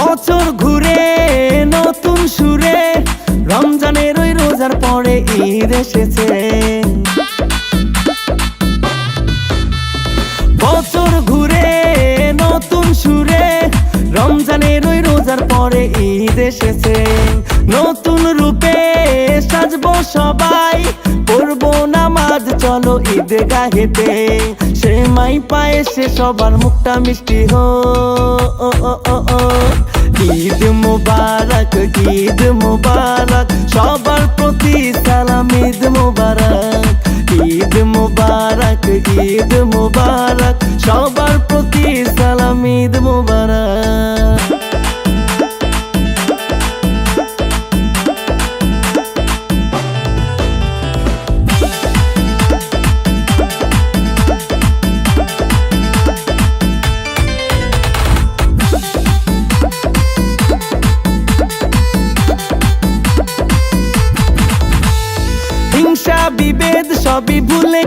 বছর ঘুরে নতুন সুরে, রমজানের ওই রোজার পরে ঈদ এসেছে। বছর ঘুরে নতুন সুরে, রমজানের ওই রোজার পরে ঈদ এসেছে। নতুন রূপে সাজবো সবাই, পড়বো নামাজ চলো ঈদগাহেতে। সেমাই পায়েসে সবার মুখটা মিষ্টি হো। ঈদ মুবারক, ঈদ মুবারক, সবার প্রতি সালাম ঈদ মুবারক। ঈদ মুবারক, ঈদ মুবারক, সবার প্রতি সালাম ঈদ মুবারক। হিংসা বিভেদ সবই ভুলে